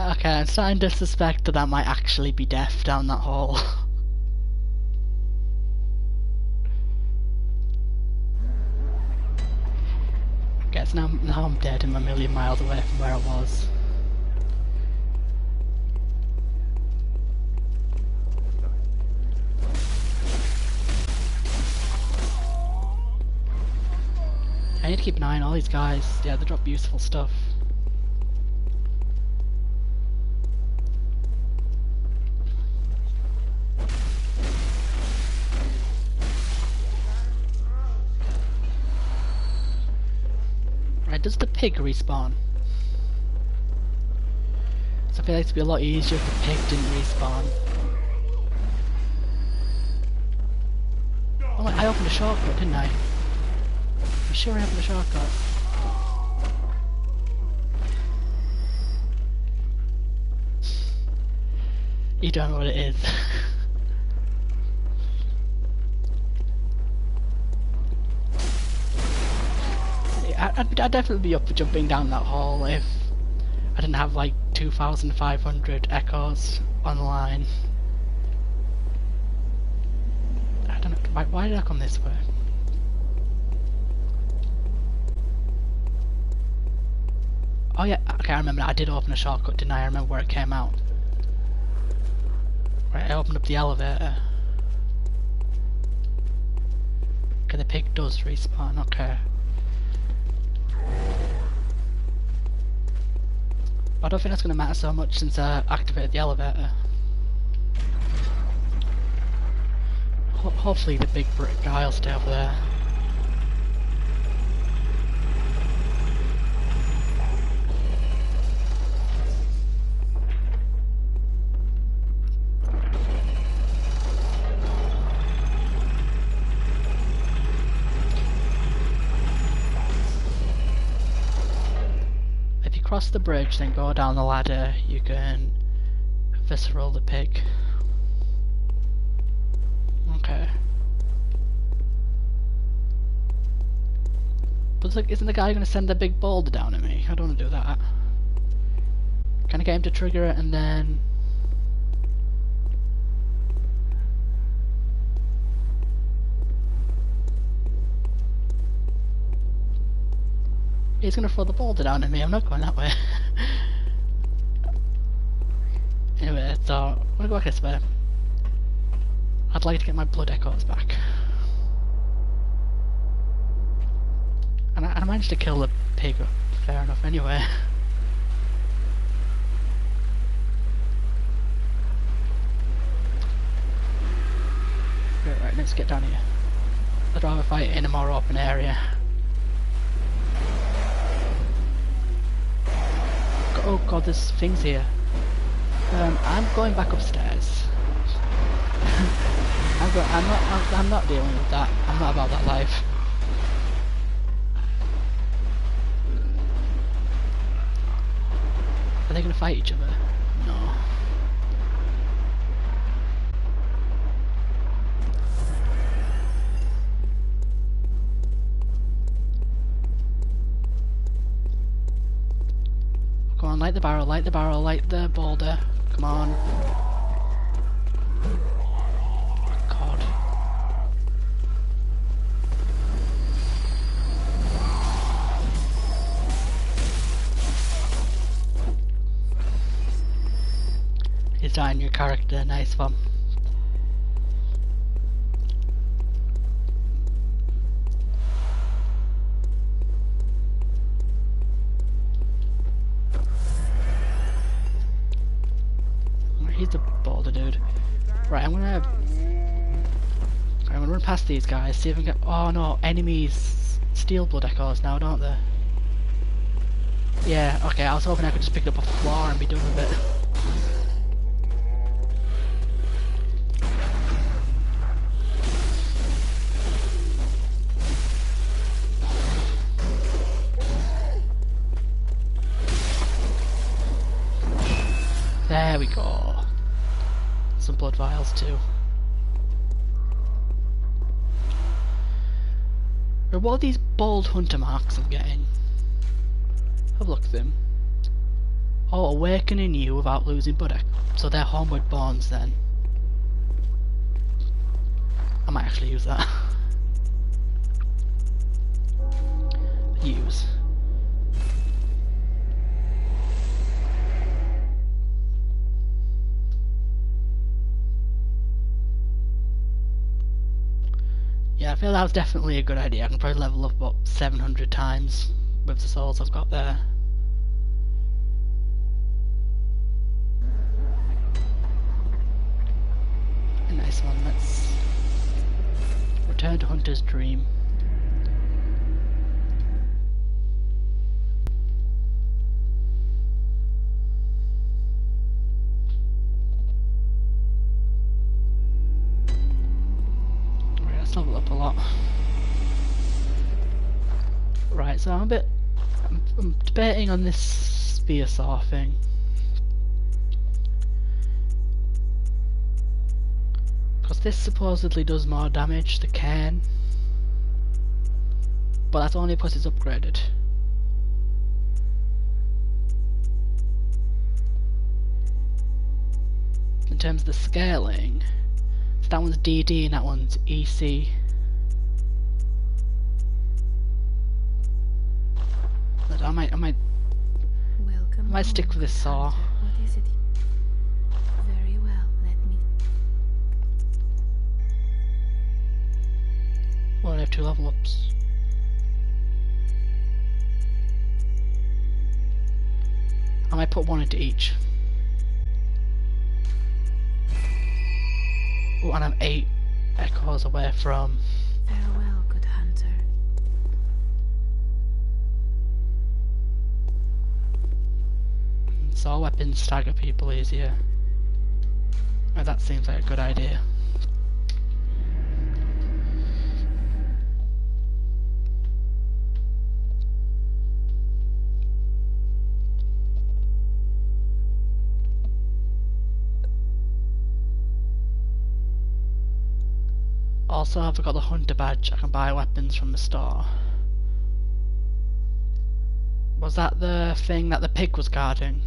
Okay, I'm starting to suspect that that might actually be death down that hole. Guess now I'm dead and I'm a million miles away from where I was. I need to keep an eye on all these guys. Yeah, they drop useful stuff. Right, does the pig respawn? So I feel like it'd be a lot easier if the pig didn't respawn. Oh, I opened a shortcut, didn't I? I'm sure I opened a shortcut. You don't know what it is. I'd definitely be up for jumping down that hole if I didn't have like 2,500 echoes on the line. I don't know, why did I come this way? Oh yeah, okay, I remember I did open a shortcut, didn't I? I remember where it came out. Right, I opened up the elevator. Okay, the pig does respawn, okay. I don't think that's going to matter so much since I activated the elevator. Hopefully the big brick guy will stay over there. Cross the bridge, then go down the ladder, you can visceral the pig. Okay. But like, isn't the guy going to send the big boulder down at me? I don't want to do that. Can I get him to trigger it and then... He's gonna throw the boulder down at me, I'm not going that way. Anyway, so I'm gonna go back this way. I'd like to get my blood echoes back. And I managed to kill the pig, fair enough anyway. Right, let's get down here. I'd rather fight in a more open area. Oh god, there's things here. I'm going back upstairs. I'm not dealing with that. I'm not about that life. Are they gonna fight each other? No. Come on, light the barrel, light the barrel, light the boulder. Come on. God. Design your character, nice one. He's the boulder dude. Right, I'm gonna run past these guys, see if I can get... Oh no, enemies steal blood echoes now, don't they? Yeah, okay, I was hoping I could just pick it up off the floor and be done with it. There we go. Some blood vials too. Or what are these bold hunter marks I'm getting? Have a look at them. Oh, awakening you without losing blood. So they're homeward bonds then. I might actually use that. Use. Yeah, I feel that was definitely a good idea. I can probably level up about 700 times with the souls I've got there. A nice one. Let's return to Hunter's Dream. Right, let's level up a lot. Right, so I'm debating on this spear saw thing. Because this supposedly does more damage, the cairn. But that's only because it's upgraded. In terms of the scaling, so that one's DD and that one's EC. But I might stick with this saw. What is it? Very well, let me. Well, I have 2 level ups. I might put 1 into each. Oh, and I'm 8 echoes away from. Farewell, good hunter. Saw weapons stagger people easier. Oh, that seems like a good idea. Also, I've got the hunter badge. I can buy weapons from the store. Was that the thing that the pig was guarding?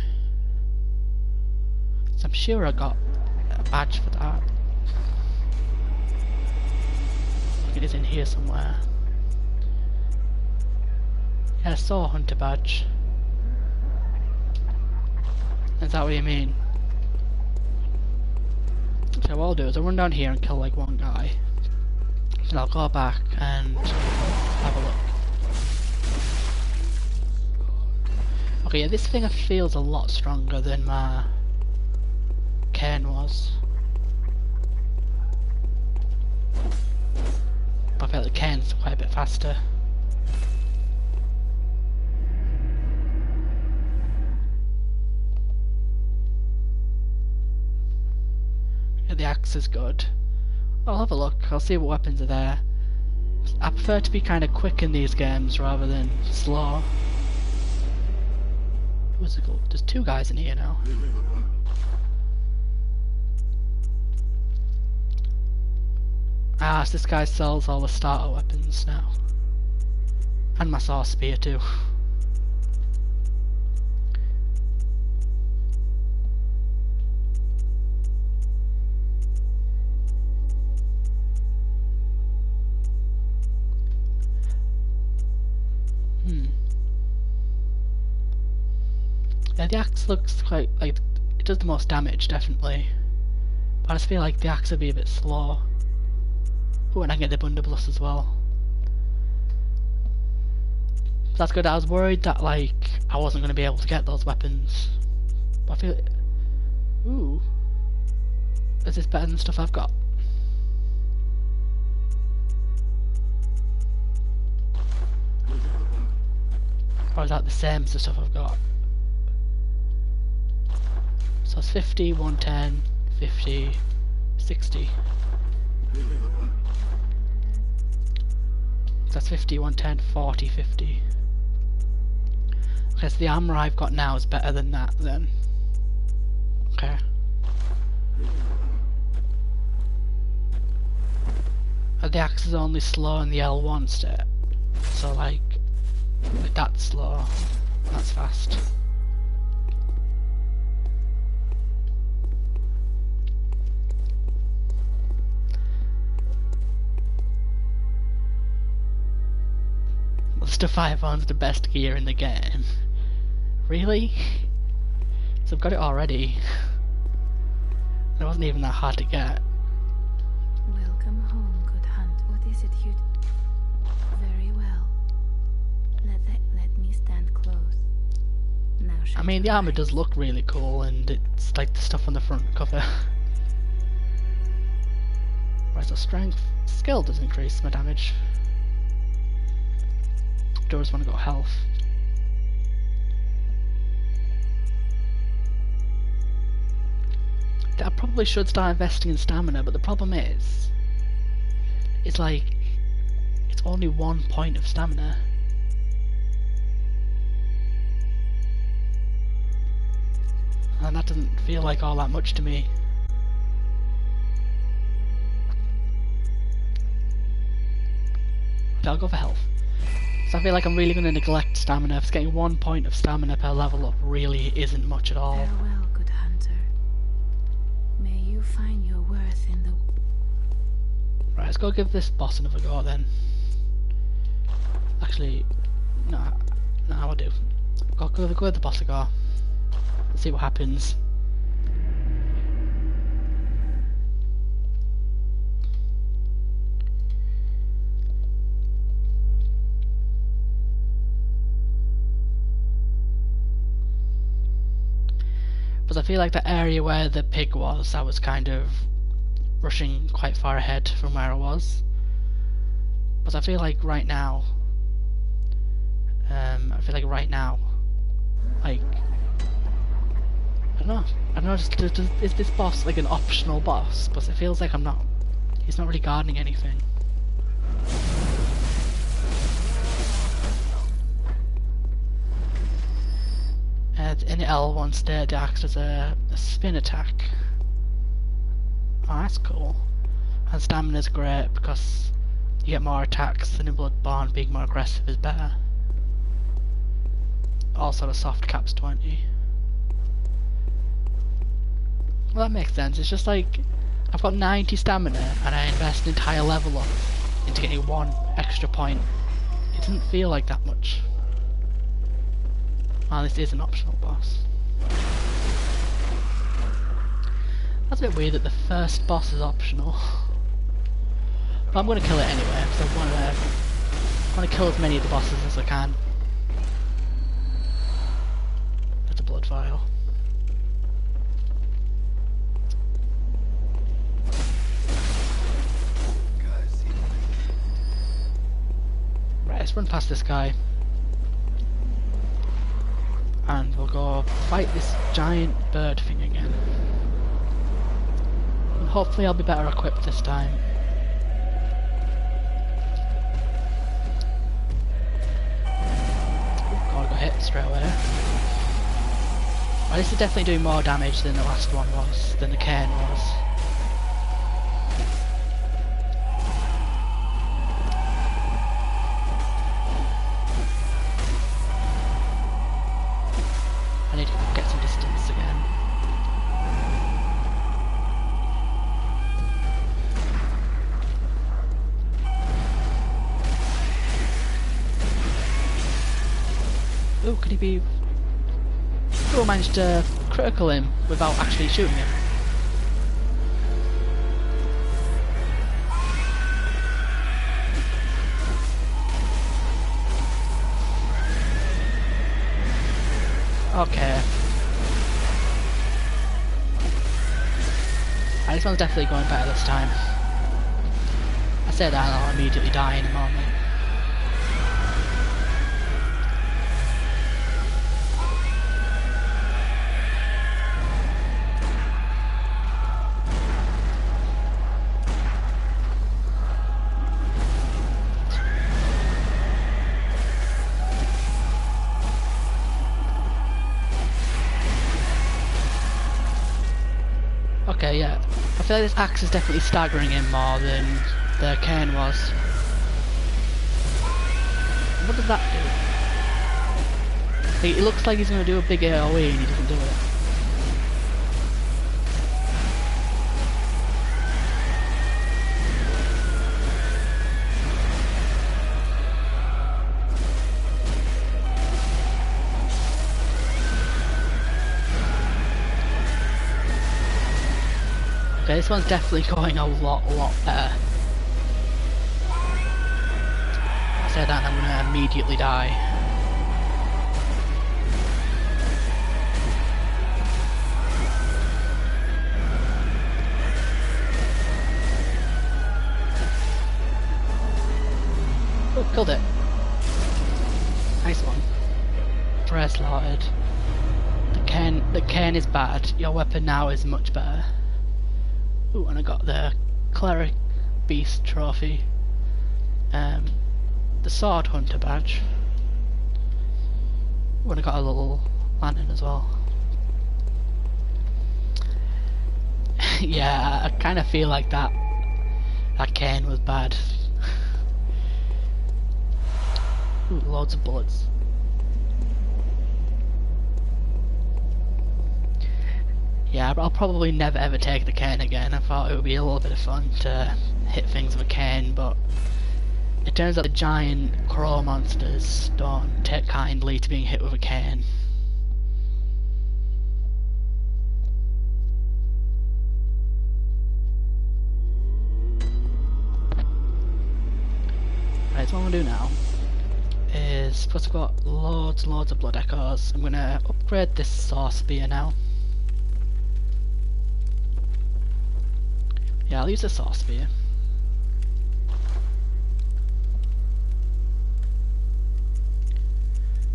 So I'm sure I got a badge for that. It is in here somewhere. Yeah, I saw a hunter badge. Is that what you mean? So what I'll do is I'll run down here and kill like one guy. And I'll go back and have a look. Okay, yeah, this thing feels a lot stronger than my cairn was. But I feel like the cairn's quite a bit faster. Yeah, the axe is good. I'll have a look, I'll see what weapons are there. I prefer to be kind of quick in these games rather than slow. What's it called? There's 2 guys in here now. Ah, so this guy sells all the starter weapons now. And my saw spear too. Yeah, the axe looks quite like it does the most damage, definitely. But I just feel like the axe would be a bit slow. Oh, and I can get the blunderbuss as well. That's good. I was worried that like I wasn't going to be able to get those weapons. But I feel. Ooh, is this better than the stuff I've got? Or is that the same as the stuff I've got? So it's 50, 110, 50, 60. That's 50, 110, 40, 50. Okay, so the armor I've got now is better than that then. Okay. The axe is only slow in the L1 state. So like that's slow, that's fast. Monster Fire owns the best gear in the game. Really? So I've got it already. It wasn't even that hard to get. Welcome home, good hunt. What is it you... Very well. Let me stand close. Now I mean, the armor does look really cool, and it's like the stuff on the front cover. Right, so strength. Skill does increase my damage. Do I just want to go health? I probably should start investing in stamina, but the problem is, it's like, it's only 1 point of stamina. And that doesn't feel like all that much to me. Okay, I'll go for health. So I feel like I'm really going to neglect stamina, because getting 1 point of stamina per level up really isn't much at all. Farewell, good hunter. May you find your worth in the... Right, let's go give this boss another go then. Actually, no, I'll do. Go give the boss a go. See what happens. But I feel like the area where the pig was, I was kind of rushing quite far ahead from where I was. But I feel like right now, like, I don't know, is this boss like an optional boss? But it feels like he's not really guarding anything. In L1 state, it acts as a spin attack. Oh, that's cool. And stamina's great because you get more attacks, and in Bloodborne being more aggressive is better. Also the soft cap's 20. Well, that makes sense. It's just like, I've got 90 stamina and I invest an entire level up into getting 1 extra point. It doesn't feel like that much. Oh, this is an optional boss. That's a bit weird that the first boss is optional. But I'm going to kill it anyway, because I want to kill as many of the bosses as I can. That's a blood vial. Right, let's run past this guy. And we'll go fight this giant bird thing again. And hopefully I'll be better equipped this time. God, I got hit straight away. Well, this is definitely doing more damage than the last one was, than the cairn was. I need to get some distance again. Ooh, could he be... Oh, I managed to critical him without actually shooting him. Okay. This one's definitely going better this time. I say that and I'll immediately die in a moment. Okay, yeah. I feel like this axe is definitely staggering him more than the cairn was. What does that do? It looks like he's going to do a big AoE and he doesn't do it. Okay, this one's definitely going a lot better. I say that and I'm gonna immediately die. Oh, killed it. Nice one. Press slaughtered. The cane is bad. Your weapon now is much better. Ooh, and I got the Cleric Beast trophy. The Sword Hunter badge. Ooh, and I got a little lantern as well. Yeah, I kind of feel like that cane was bad. Ooh, loads of bullets. Yeah, but I'll probably never ever take the cane again. I thought it would be a little bit of fun to hit things with a cane, but it turns out the giant crow monsters don't take kindly to being hit with a cane. Right, so what I'm gonna do now is, because I've got loads of blood echoes, I'm gonna upgrade this saw spear now. Yeah, I'll use the saw spear.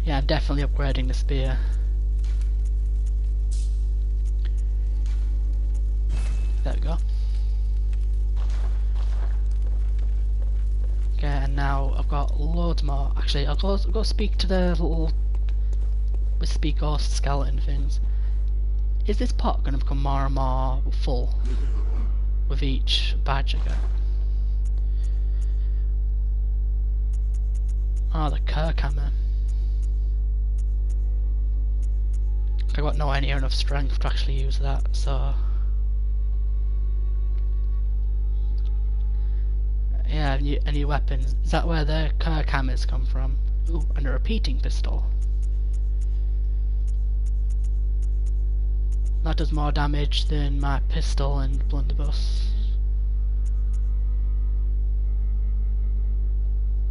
Yeah, I'm definitely upgrading the spear. There we go. Okay, and now I've got loads more. Actually, I'll go speak to the little wispy ghost skeleton things. Is this pot going to become more and more full with each badge I get? Oh, the Kirk hammer. I got nowhere near enough strength to actually use that, so yeah, a new weapon. Is that where the Kirk hammers come from? Ooh, and a repeating pistol. That does more damage than my pistol and blunderbuss.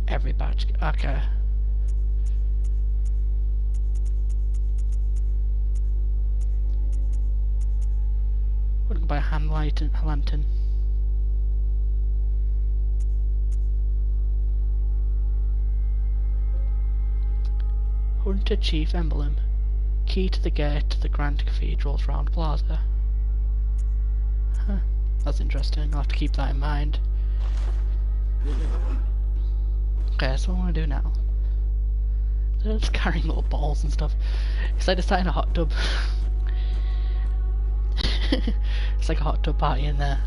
Every badge. Okay. We're gonna buy a hand light and a lantern. Hunter Chief Emblem. Key to the gate to the Grand Cathedral's round plaza. Huh, that's interesting. I'll have to keep that in mind. Okay, so what I'm gonna do now. They're just carrying little balls and stuff. It's like they're starting a hot tub. It's like a hot tub party in there.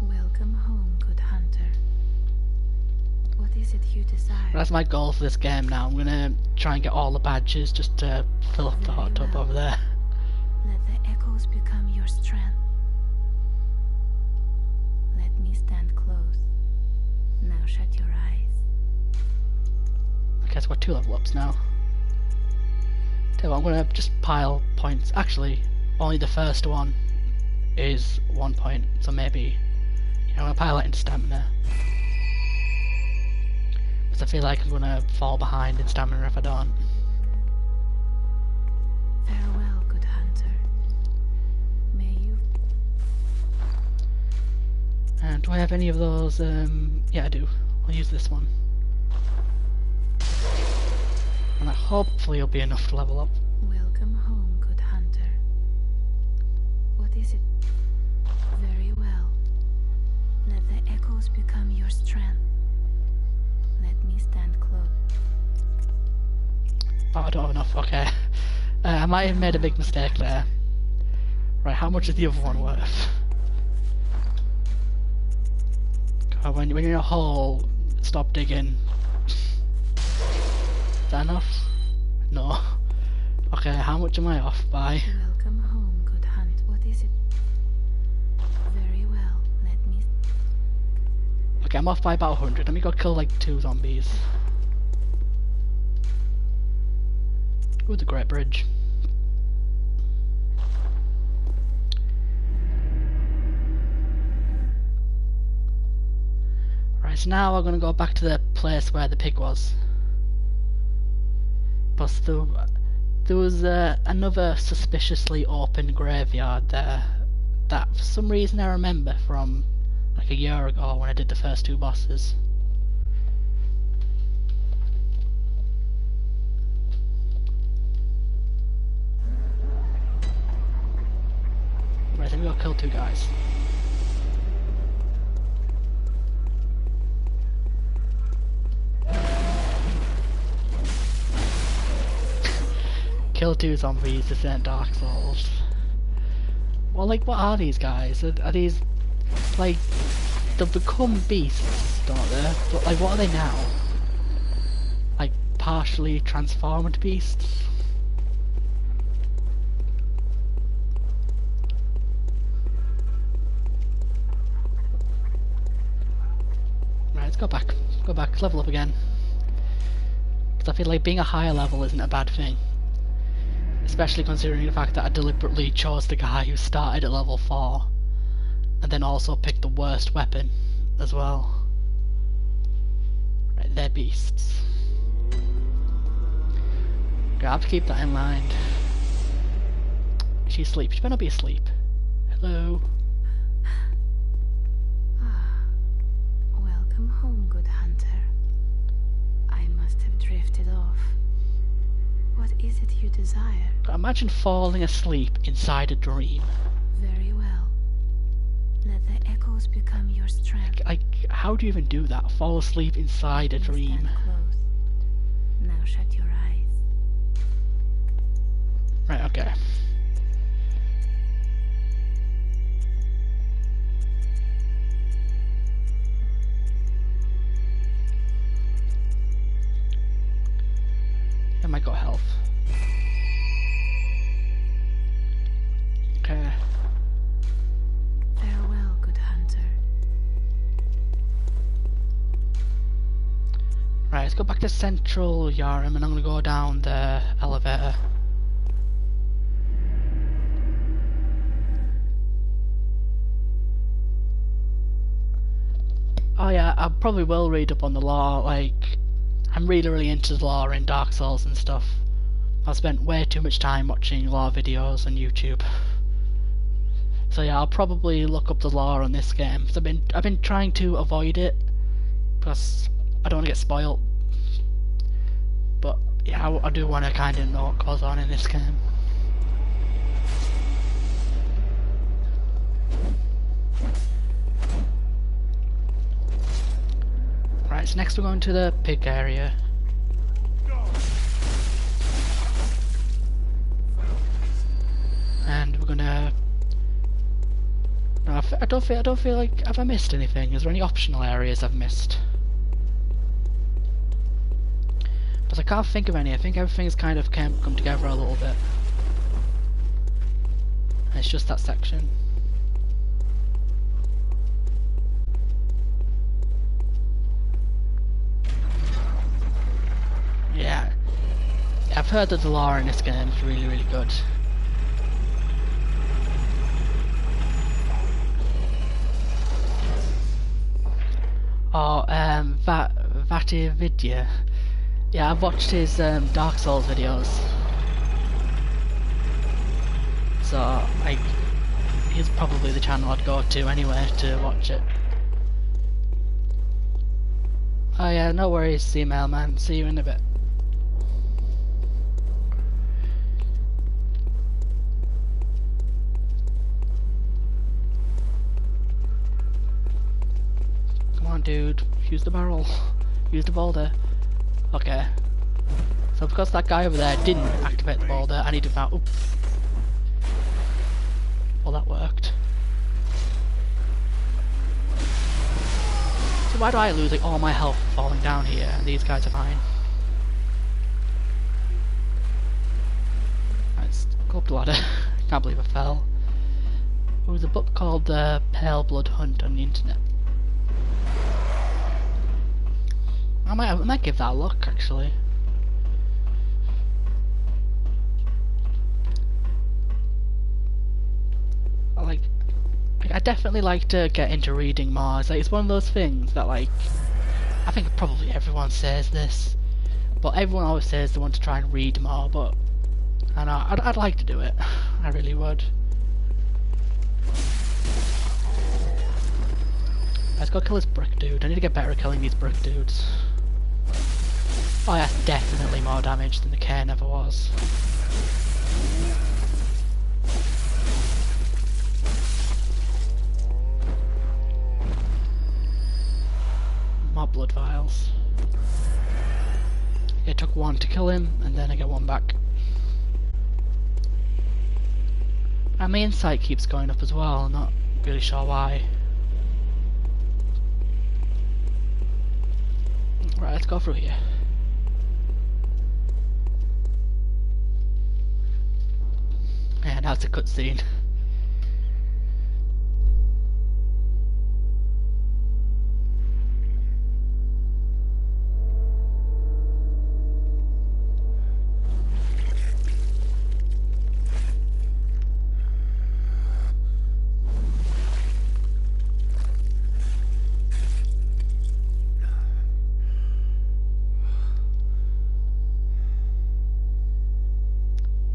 Welcome home, good hunter. What is it you desire? That's my goal for this game now. I'm gonna try and get all the badges just to fill up the hot tub over there. Let the echoes become your strength. Let me stand close. Now shut your eyes. Okay, so we've got 2 level ups now. Tell you what, I'm gonna just pile points. Actually, only the first one is 1 point, so maybe I'm gonna pile it into stamina. Because I feel like I'm gonna fall behind in stamina if I don't. Farewell, good hunter. May you... And do I have any of those? Yeah, I do. I'll use this one. And that hopefully will be enough to level up. Welcome home, good hunter. What is it? Very well. Let the echoes become your strength. Let me stand close. Oh, I don't have enough. Okay. I might have made a big mistake there. Right, how much is the other one worth? God, when you're in a hole, stop digging. Is that enough? No. Okay, how much am I off by? Welcome home, good hunt. What is it? Very well. Let me... Okay, I'm off by about 100. Let me go kill like 2 zombies. Ooh, the Great Bridge. Right, so now we're gonna go back to the place where the pig was. But there was another suspiciously open graveyard there that for some reason I remember from like a year ago when I did the first 2 bosses. Right, then we gotta kill 2 guys. Kill 2 zombies, this ain't Dark Souls. Well, like, what are these guys? Are these, like, they've become beasts, don't they? But, like, what are they now? Like, partially transformed beasts? Right, let's go back. Go back, level up again. Because I feel like being a higher level isn't a bad thing. Especially considering the fact that I deliberately chose the guy who started at level 4 and then also picked the worst weapon as well. Right, they're beasts. Okay, I have to keep that in mind. She's asleep. She better not be asleep. Hello? Welcome home, good hunter. I must have drifted off. What is it you desire? Imagine falling asleep inside a dream. Very well. Let the echoes become your strength. Like, how do you even do that? Fall asleep inside a Please dream? stand close. Now shut your eyes. Right, okay. I might got health. Okay. Farewell, good hunter. Right, let's go back to Central Yarram and I'm gonna go down the elevator. Oh yeah, I probably will read up on the lore, like, I'm really into the lore in Dark Souls and stuff. I've spent way too much time watching lore videos on YouTube. So yeah, I'll probably look up the lore on this game. Cause I've been trying to avoid it because I don't want to get spoiled. But yeah, I do want to kind of know what goes on in this game. Right, so next we're going to the pig area. And we're gonna... No, I don't feel like... Have I missed anything? Is there any optional areas I've missed? But I can't think of any. I think everything's kind of come together a little bit. And it's just that section. Yeah, I've heard that the lore in this game is really good. Oh, Vatividya. Yeah, I've watched his Dark Souls videos. So, he's probably the channel I'd go to anyway to watch it. Oh yeah, no worries, email man. See you in a bit. Come on, dude. Use the barrel. Use the boulder. Okay. So because that guy over there didn't activate the boulder, I need to found. Oops. Well, that worked. So why do I lose like all my health falling down here, and these guys are fine? Let's go up the ladder. Can't believe I fell. There was a book called The Pale Blood Hunt on the internet. I might give that a look, actually. I definitely like to get into reading more. It's one of those things that, like, I think probably everyone says this, but everyone always says they want to try and read more, but I know, I'd like to do it. I really would. Let's go kill this brick dude. I need to get better at killing these brick dudes. Oh, that's definitely more damage than the care never was. More blood vials. It took one to kill him, and then I get one back. And my insight keeps going up as well, I'm not really sure why. Right, let's go through here. Yeah, now it's a cutscene.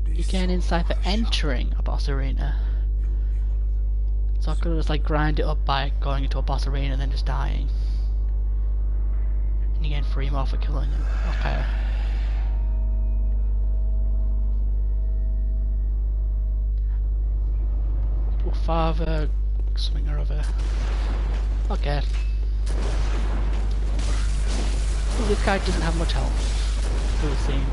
You gain insight for entering a boss arena. So I could just like grind it up by going into a boss arena and then just dying. And you gain 3 more for killing him. Okay. Father, something or other. Okay. Well, this guy doesn't have much health. It would seem.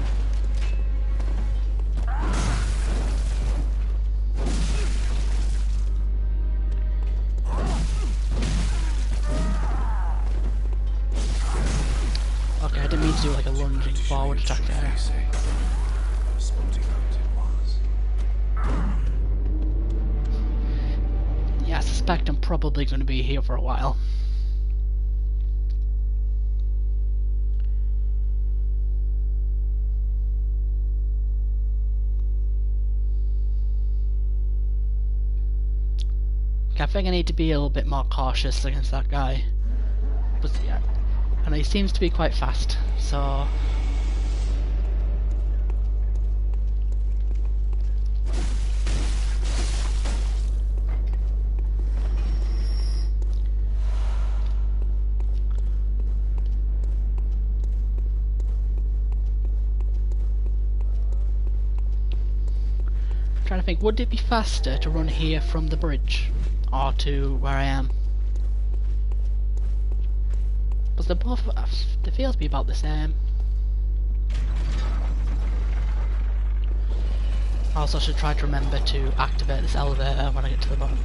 Okay, I didn't mean to do like a lunging forward attack there. Yeah, I suspect I'm probably going to be here for a while. I think I need to be a little bit more cautious against that guy. But yeah, and he seems to be quite fast, so... I'm trying to think, would it be faster to run here from the bridge? Or to where I am? But they're both, they feel to be about the same. I also should try to remember to activate this elevator when I get to the bottom.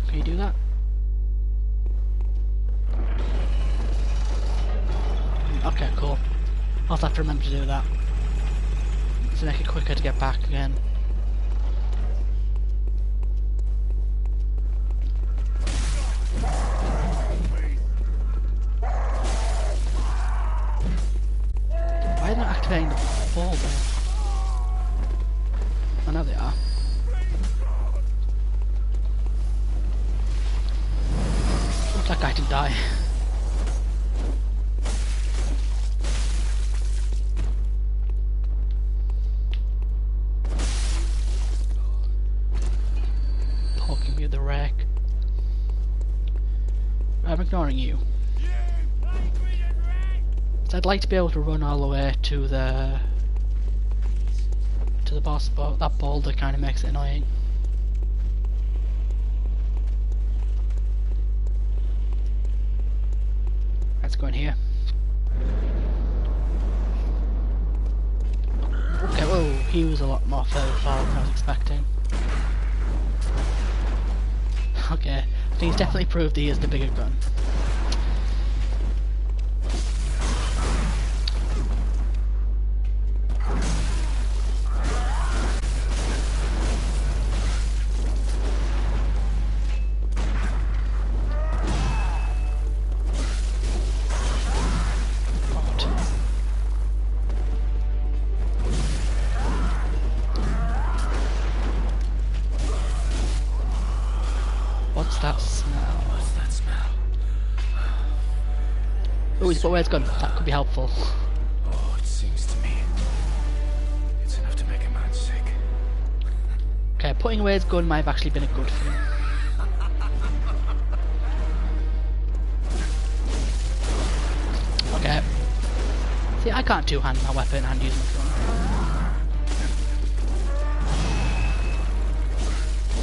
Can you do that? Okay, cool. I'll have to remember to do that. To make it quicker to get back again. Why are they not activating the ball there? Oh, now they are. Looks like I didn't die. Poking me with the rack. I'm ignoring you. So I'd like to be able to run all the way to the boss, but that boulder kind of makes it annoying. Let's go in here. Okay, whoa, he was a lot more further forward than I was expecting. Okay, I think he's definitely proved he is the bigger gun. Oh, he's got where it's gone. That could be helpful. Oh, it seems to me it's enough to make a man sick. Okay, putting away his gun might have actually been a good thing. Okay. See, I can't two-hand my weapon and use my gun.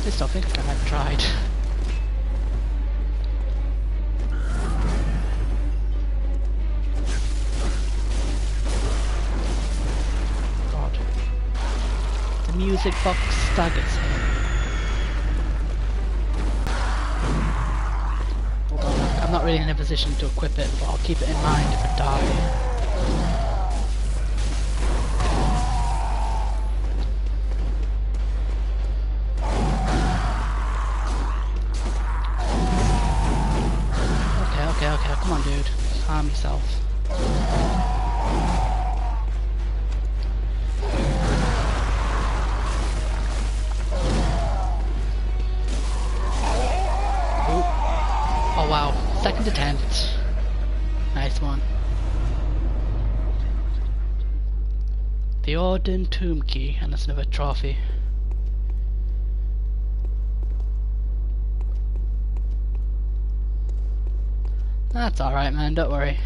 I still think I haven't tried. God. The music box staggers him. Hold on, I'm not really in a position to equip it, but I'll keep it in mind if I die. Okay, come on dude, calm yourself. Ooh. Oh wow, second attempt. Nice one. The Odin Tomb Key, and that's another trophy. That's alright man, don't worry.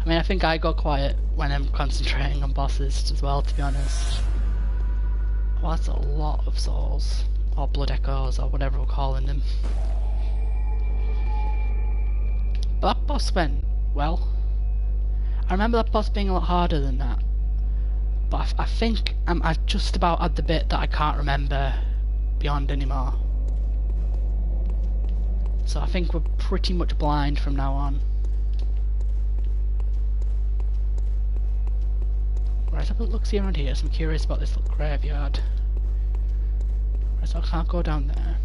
I mean, I think I go quiet when I'm concentrating on bosses as well, to be honest. Well, that's a lot of souls. Or blood echoes, or whatever we're calling them. But that boss went well. I remember that boss being a lot harder than that. But I think I've just about had the bit that I can't remember beyond anymore. So I think we're pretty much blind from now on. Right, let's have a look see around here, so I'm curious about this little graveyard. Right, so I can't go down there.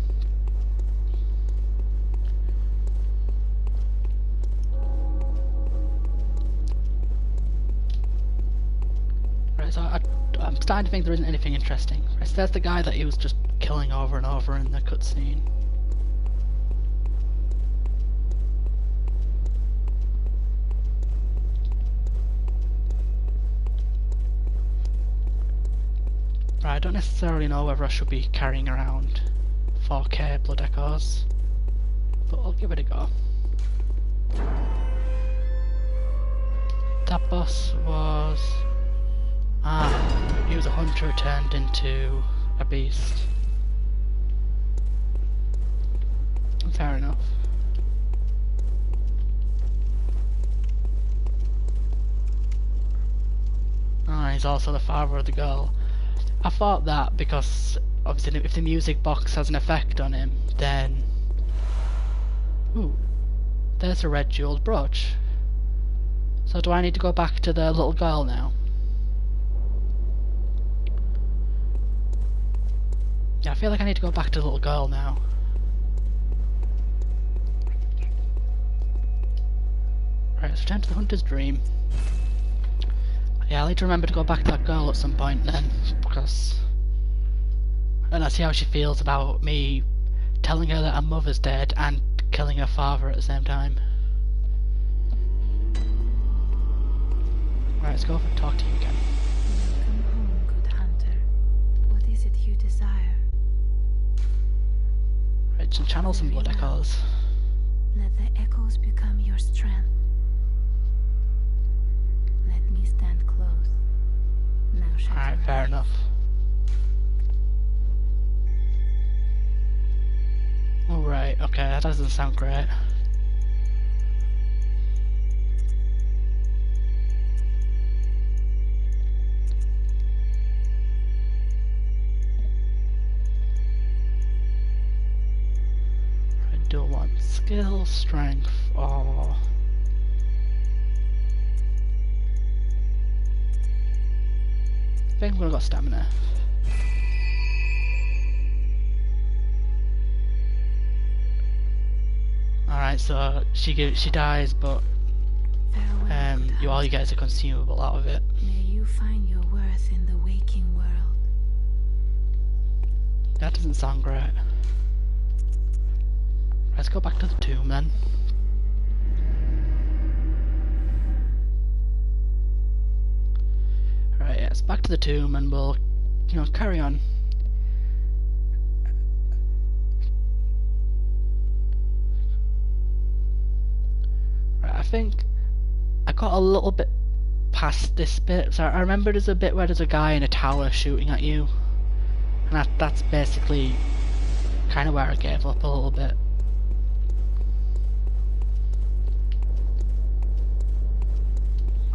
Right, so I'm starting to think there isn't anything interesting. Right, so there's the guy that he was just killing over and over in the cutscene. Right, I don't necessarily know whether I should be carrying around 4K blood echoes, but I'll give it a go. That boss was... he was a hunter turned into a beast. Fair enough. He's also the father of the girl. I thought that because obviously if the music box has an effect on him, then... Ooh, there's a red jeweled brooch. So do I need to go back to the little girl now? Yeah, I feel like I need to go back to the little girl now. Right, let's return to the hunter's dream. Yeah, I'll need to remember to go back to that girl at some point then, because I don't know, see how she feels about me telling her that her mother's dead and killing her father at the same time. Right, let's go over and talk to you again. Welcome home, good hunter. What is it you desire? Right, some channels and blood echoes. Let the echoes become your strength. Let me stand close. Now shut Alright, your fair eyes. enough. Alright, okay, that doesn't sound great. Do I want skill, strength, or... I think I'm gonna go stamina. Alright, so she dies, but Farewell, good all you hunter. get is a consumable out of it. May you find your worth in the waking world. That doesn't sound great. Let's go back to the tomb then. Let's back to the tomb and we'll, carry on. Right, I think I got a little bit past this bit. So I remember there's a bit where there's a guy in a tower shooting at you. And that's basically kind of where I gave up a little bit.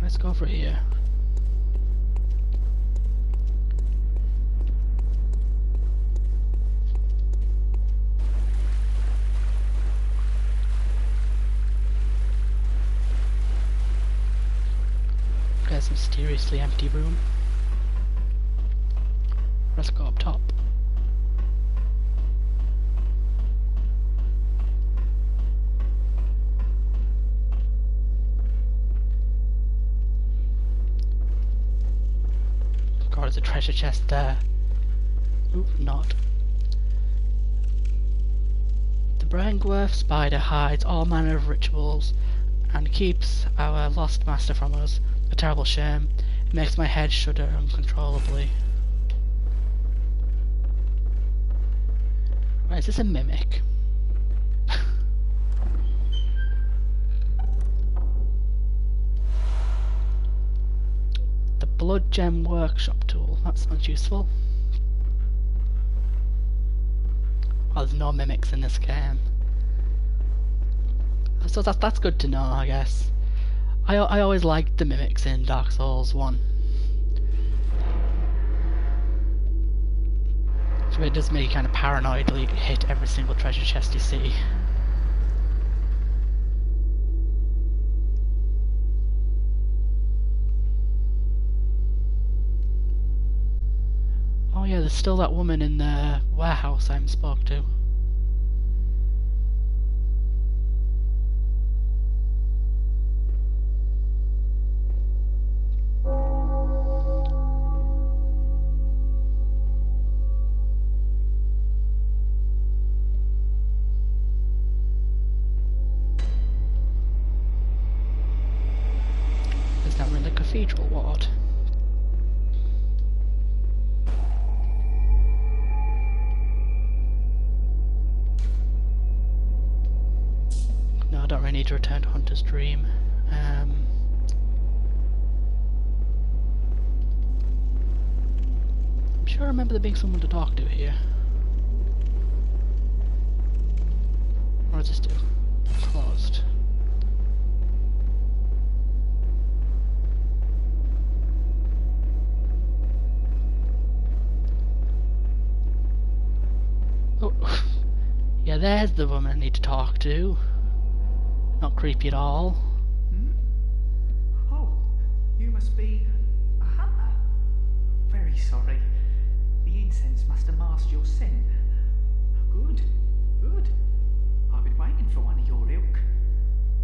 Let's go over here. There's a mysteriously empty room. Let's go up top. God, there's a treasure chest there. Oop, not. The Brangworth spider hides all manner of rituals and keeps our lost master from us. A terrible shame. It makes my head shudder uncontrollably. Right, is this a mimic? The Blood Gem Workshop tool. That sounds useful. Oh, there's no mimics in this game. So that's good to know, I guess. I always liked the mimics in Dark Souls 1. So it does make you kind of paranoidly hit every single treasure chest you see. Oh yeah, there's still that woman in the warehouse I haven't spoke to. Is that in the cathedral ward? No, I don't really need to return to Hunter's Dream. I'm sure I remember there being someone to talk to here. What does this do? Closed. Oh, yeah, there's the woman I need to talk to. Not creepy at all. Hmm? Oh, you must be a hunter. Very sorry. The incense must have masked your scent. Good, good. I've been waiting for one of your ilk.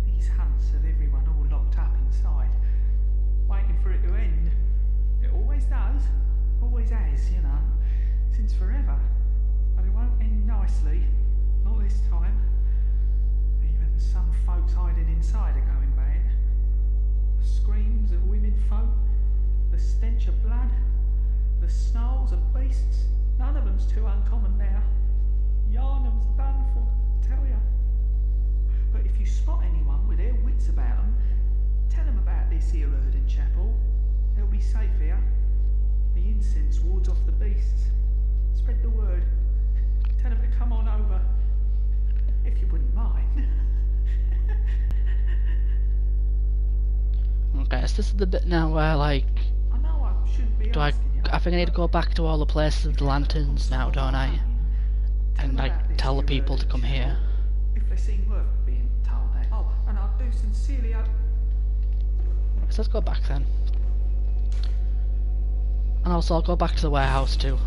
These hunts have everyone all locked up inside, waiting for it to end. It always does, always has, you know, since forever. But it won't end nicely, not this time. Even some folks hiding inside are going bad. The screams of women folk, the stench of blood, the snarls of beasts, none of them's too uncommon now. Yarnum's done for, tell ya. But if you spot anyone with their wits about them, tell them about this here Erden chapel. They'll be safe here. The incense wards off the beasts. Spread the word. Tell them to come on over. If you wouldn't mind. Okay, so this is the bit now where, like, I know I shouldn't be asking you. I think I need to go back to all the places of the lanterns now, don't I? And, like, tell the people to come here. If they seem worth being told that. Oh, and I do sincerely hope. So let's go back then. And also I'll go back to the warehouse too.